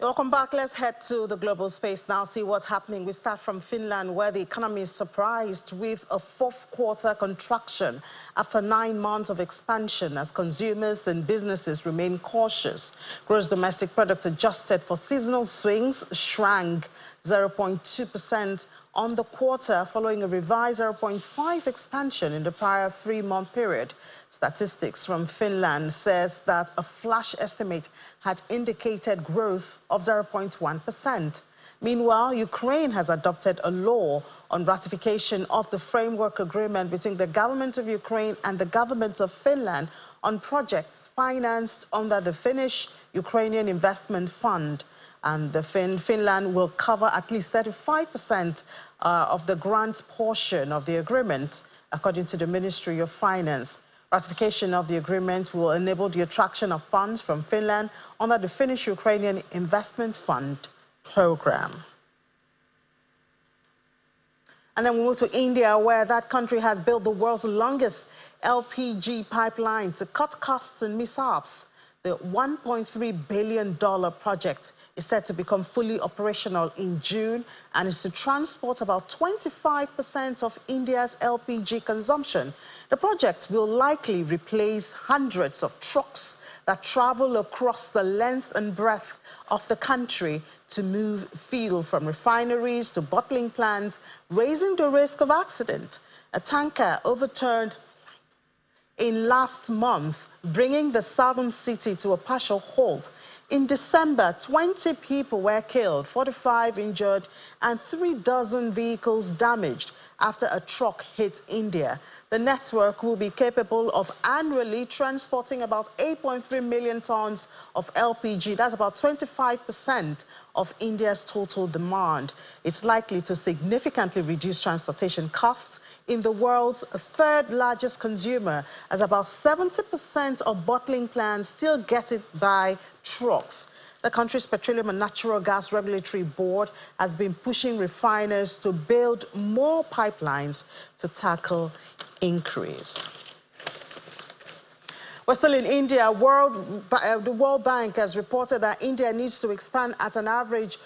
Welcome back. Let's head to the global space now, see what's happening. We start from Finland, where the economy is surprised with a fourth quarter contraction after 9 months of expansion as consumers and businesses remain cautious. Gross domestic product adjusted for seasonal swings shrank 0.2% on the quarter, following a revised 0.5% expansion in the prior 3-month period. Statistics from Finland says that a flash estimate had indicated growth of 0.1%. Meanwhile, Ukraine has adopted a law on ratification of the framework agreement between the government of Ukraine and the government of Finland on projects financed under the Finnish-Ukrainian Investment Fund. And Finland will cover at least 35% of the grant portion of the agreement, according to the Ministry of Finance. Ratification of the agreement will enable the attraction of funds from Finland under the Finnish-Ukrainian Investment Fund program. And then we move to India, where that country has built the world's longest LPG pipeline to cut costs and mishaps. The $1.3 billion project is set to become fully operational in June and is to transport about 25% of India's LPG consumption. The project will likely replace hundreds of trucks that travel across the length and breadth of the country to move fuel from refineries to bottling plants, raising the risk of accident. A tanker overturned in last month, bringing the southern city to a partial halt. In December, 20 people were killed, 45 injured, and 36 vehicles damaged after a truck hit India. The network will be capable of annually transporting about 8.3 million tons of LPG. That's about 25% of India's total demand. It's likely to significantly reduce transportation costs in the world's third largest consumer, as about 70% of bottling plants still get it by trucks. The country's Petroleum and Natural Gas Regulatory Board has been pushing refiners to build more pipelines to tackle increase. We're still in India. The World Bank has reported that India needs to expand at an average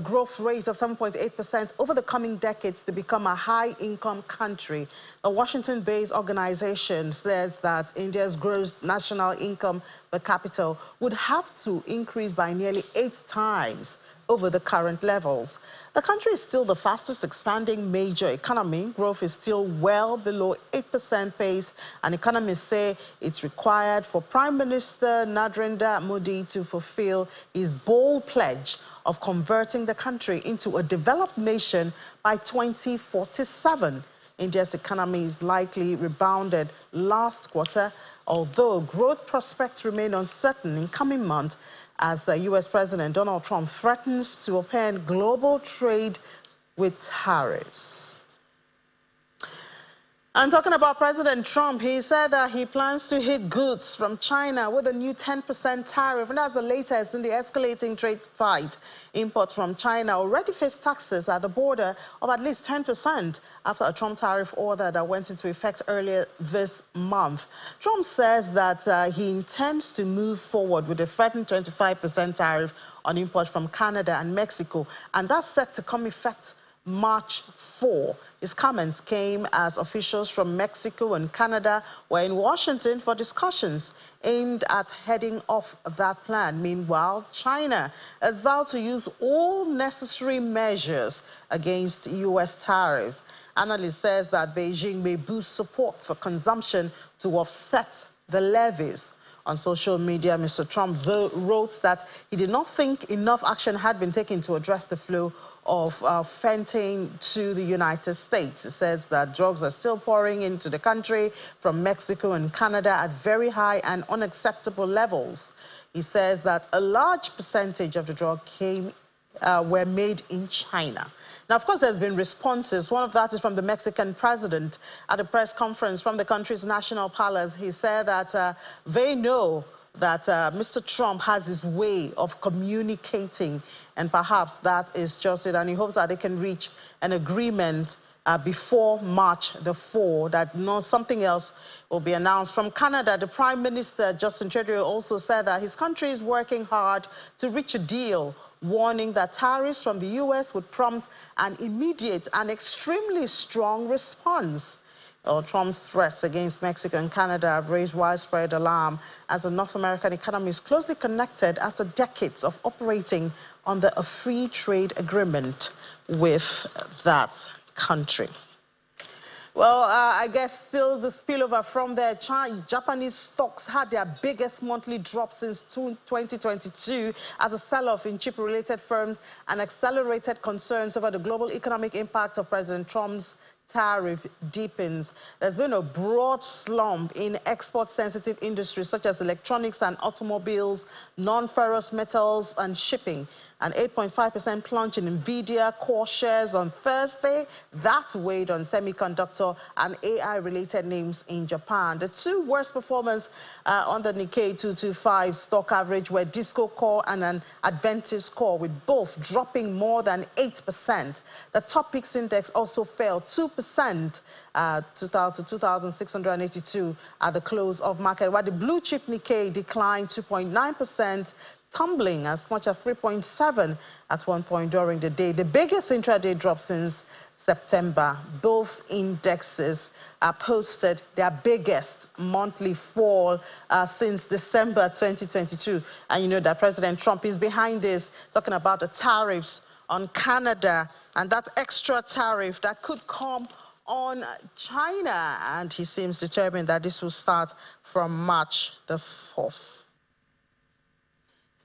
growth rate of 7.8% over the coming decades to become a high-income country. The Washington-based organization says that India's gross national income per capita would have to increase by nearly 8 times over the current levels. The country is still the fastest expanding major economy. Growth is still well below 8% pace, and economists say it's required for Prime Minister Narendra Modi to fulfill his bold pledge of converting the country into a developed nation by 2047. India's economy is likely rebounded last quarter, although growth prospects remain uncertain in coming months as the U.S. President Donald Trump threatens to open global trade with tariffs. And talking about President Trump, he said that he plans to hit goods from China with a new 10% tariff, and that's the latest in the escalating trade fight. Imports from China already face taxes at the border of at least 10% after a Trump tariff order that went into effect earlier this month. Trump says that he intends to move forward with a threatened 25% tariff on imports from Canada and Mexico, and that's set to come effect March 4. His comments came as officials from Mexico and Canada were in Washington for discussions aimed at heading off that plan. Meanwhile, China has vowed to use all necessary measures against U.S. tariffs. Analyst says that Beijing may boost support for consumption to offset the levies. On social media, Mr. Trump wrote that he did not think enough action had been taken to address the flow of fentanyl to the United States. He says that drugs are still pouring into the country from Mexico and Canada at very high and unacceptable levels. He says that a large percentage of the drug were made in China. Now, of course, there's been responses. One of that is from the Mexican president at a press conference from the country's national palace. He said that they know that Mr. Trump has his way of communicating, and perhaps that is just it. And he hopes that they can reach an agreement before March the 4th, that something else will be announced. From Canada, the Prime Minister, Justin Trudeau, also said that his country is working hard to reach a deal warning that tariffs from the U.S. would prompt an immediate and extremely strong response. Trump's threats against Mexico and Canada have raised widespread alarm as the North American economy is closely connected after decades of operating under a free trade agreement with that country. Well, I guess still the spillover from there. Japanese stocks had their biggest monthly drop since 2022 as a sell-off in chip-related firms and accelerated concerns over the global economic impact of President Trump's tariff deepens. There's been a broad slump in export-sensitive industries such as electronics and automobiles, non-ferrous metals and shipping. An 8.5% plunge in NVIDIA core shares on Thursday. That weighed on semiconductor and AI-related names in Japan. The two worst performers on the Nikkei 225 stock average were Disco Core and an Adventist Core, with both dropping more than 8%. The Topix index also fell 2% to 2,682 at the close of market, while the blue chip Nikkei declined 2.9%, tumbling as much as 3.7 at one point during the day. The biggest intraday drop since September. Both indexes posted their biggest monthly fall since December 2022. And you know that President Trump is behind this, talking about the tariffs on Canada and that extra tariff that could come on China. And he seems determined that this will start from March the 4th.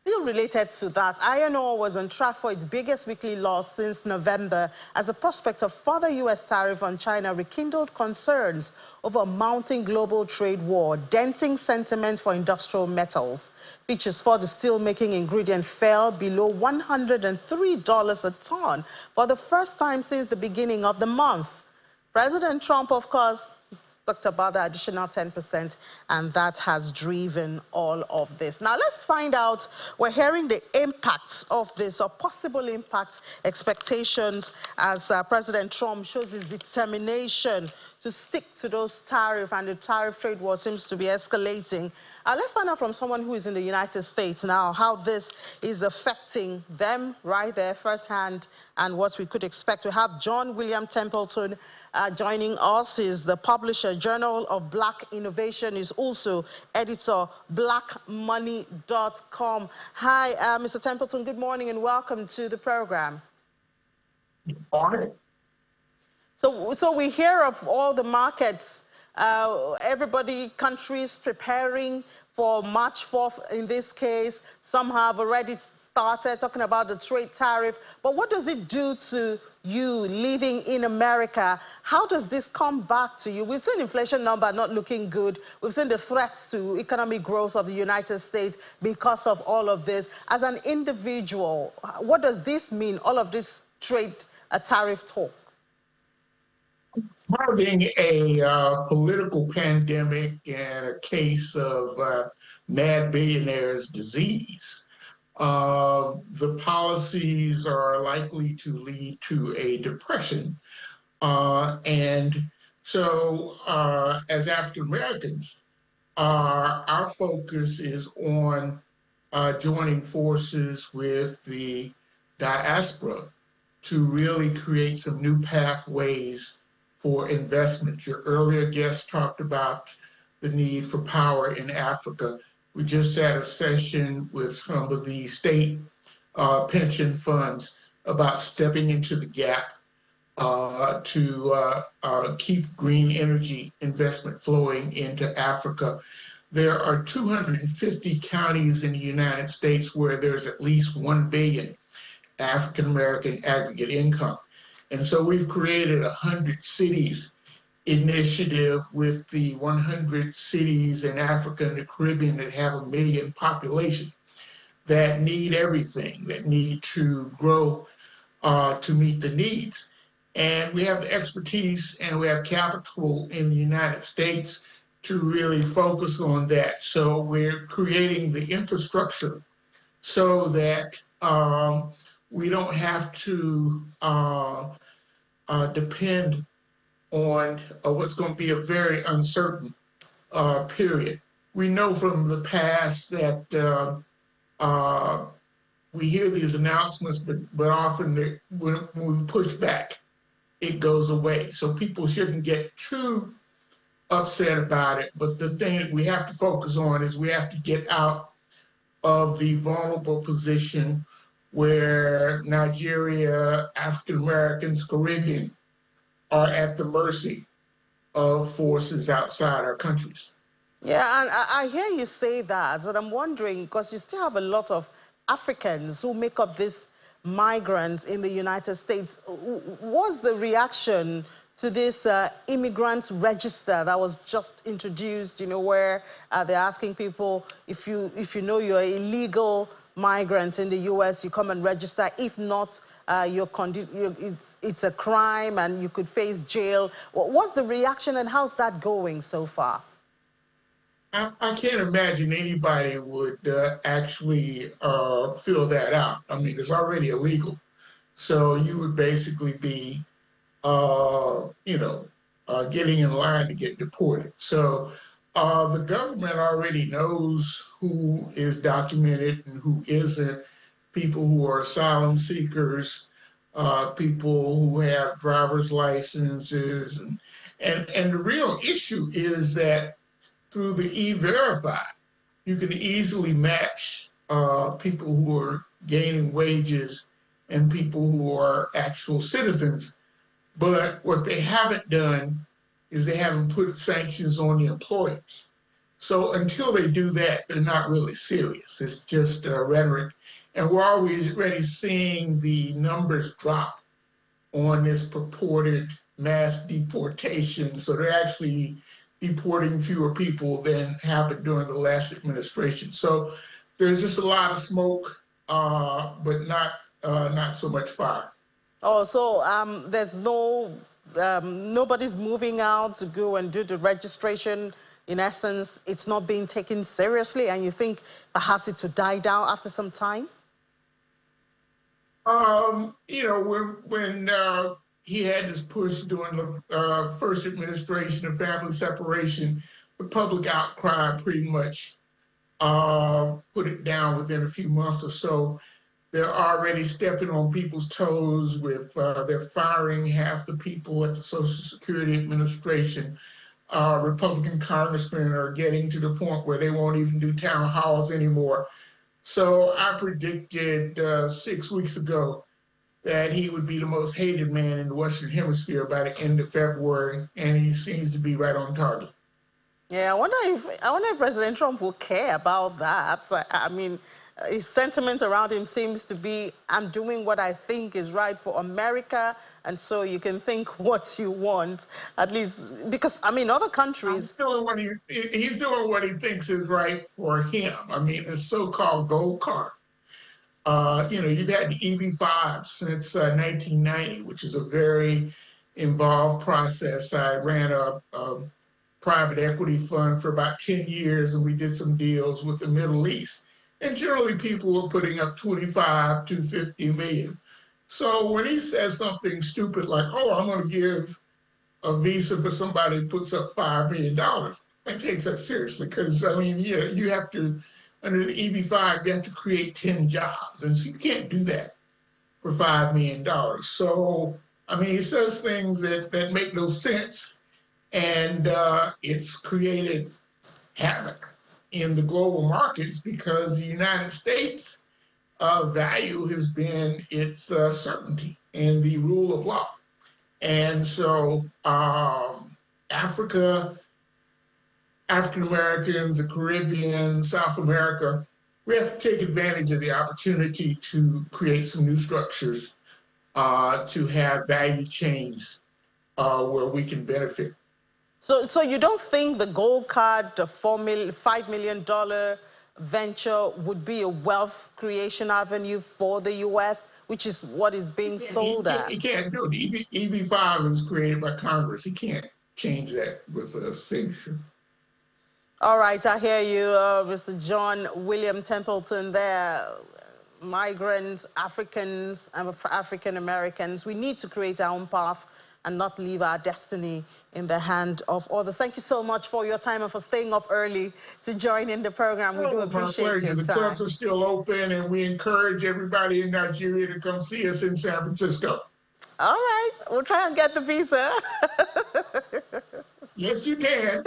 Still related to that, iron ore was on track for its biggest weekly loss since November as the prospect of further U.S. tariff on China rekindled concerns over a mounting global trade war, denting sentiment for industrial metals. Futures for the steel-making ingredient fell below $103 a ton for the first time since the beginning of the month. President Trump, of course, talked about the additional 10%, and that has driven all of this. Now, let's find out. We're hearing the impacts of this, or possible impact expectations, as President Trump shows his determination to stick to those tariffs, and the tariff trade war seems to be escalating. Let's find out from someone who is in the United States now how this is affecting them right there firsthand and what we could expect. We have John William Templeton joining us. He's the publisher, Journal of Black Innovation. He's also editor, blackmoney.com. Hi, Mr. Templeton, good morning and welcome to the program. Good morning. So we hear of all the markets, countries preparing for March 4th in this case. Some have already started talking about the trade tariff. But what does it do to you living in America? How does this come back to you? We've seen inflation number not looking good. We've seen the threats to economic growth of the United States because of all of this. As an individual, what does this mean, all of this trade tariff talk? Having a political pandemic and a case of mad billionaires disease, the policies are likely to lead to a depression. And so as African Americans, our focus is on joining forces with the diaspora to really create some new pathways for investment. Your earlier guest talked about the need for power in Africa. We just had a session with some of the state pension funds about stepping into the gap to keep green energy investment flowing into Africa. There are 250 counties in the United States where there's at least 1 billion African American aggregate income. And so we've created a 100 cities initiative with the 100 cities in Africa and the Caribbean that have 1 million population that need everything, that need to grow to meet the needs. And we have the expertise and we have capital in the United States to really focus on that. So we're creating the infrastructure so that we don't have to depend on what's going to be a very uncertain period. We know from the past that we hear these announcements, but often when we push back, it goes away. So people shouldn't get too upset about it. But the thing that we have to focus on is we have to get out of the vulnerable position where Nigeria, African Americans, Caribbean are at the mercy of forces outside our countries. Yeah, and I hear you say that, but I'm wondering, because you still have a lot of Africans who make up this migrants in the United States. What's the reaction to this immigrant register that was just introduced, you know, where they're asking people, if you know you're an illegal migrant in the U.S., you come and register. If not, it's a crime and you could face jail. What's the reaction and how's that going so far? I can't imagine anybody would actually fill that out. I mean, it's already illegal. So you would basically be, getting in line to get deported. So the government already knows who is documented and who isn't. People who are asylum seekers, people who have driver's licenses, and the real issue is that through the E-Verify, you can easily match people who are gaining wages and people who are actual citizens. But what they haven't done is they haven't put sanctions on the employers. So until they do that, they're not really serious. It's just rhetoric. And we're already seeing the numbers drop on this purported mass deportation. So they're actually deporting fewer people than happened during the last administration. So there's just a lot of smoke, but not so much fire. Oh, so there's nobody's moving out to go and do the registration. In essence, it's not being taken seriously, and you think perhaps it will die down after some time? When he had this push during the first administration of family separation, the public outcry pretty much put it down within a few months or so. They're already stepping on people's toes with they're firing half the people at the Social Security Administration. Republican congressmen are getting to the point where they won't even do town halls anymore. So I predicted 6 weeks ago that he would be the most hated man in the Western Hemisphere by the end of February, and he seems to be right on target. Yeah, I wonder if President Trump will care about that. I mean, his sentiment around him seems to be, I'm doing what I think is right for America, and so you can think what you want, at least, because, I mean, other countries... He's doing what he thinks is right for him. I mean, the so-called gold card. You've had the EB-5 since 1990, which is a very involved process. I ran a private equity fund for about 10 years, and we did some deals with the Middle East. And generally, people were putting up 25 to 50 million. So when he says something stupid like, oh, I'm going to give a visa for somebody who puts up $5 million, I takes that seriously because, I mean, you have to, under the EB-5, you have to create 10 jobs. And so you can't do that for $5 million. So, I mean, he says things that make no sense. And it's created havoc in the global markets because the United States value has been its certainty and the rule of law. And so Africa, African Americans, the Caribbean, South America, we have to take advantage of the opportunity to create some new structures to have value chains where we can benefit. So you don't think the gold card, the $5 million venture would be a wealth creation avenue for the U.S., which is what is being sold at? He can't do it. EB-5 was created by Congress. He can't change that with a signature. All right, I hear you, Mr. John William Templeton there. Migrants, Africans, and African Americans, we need to create our own path and not leave our destiny in the hand of others. Thank you so much for your time and for staying up early to join in the program. We do appreciate your time. The clubs are still open, and we encourage everybody in Nigeria to come see us in San Francisco. All right, we'll try and get the visa. Yes, you can.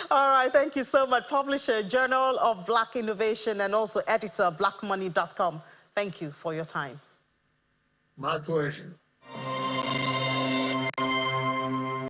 All right, thank you so much. Publisher, Journal of Black Innovation, and also editor, blackmoney.com. Thank you for your time. My pleasure.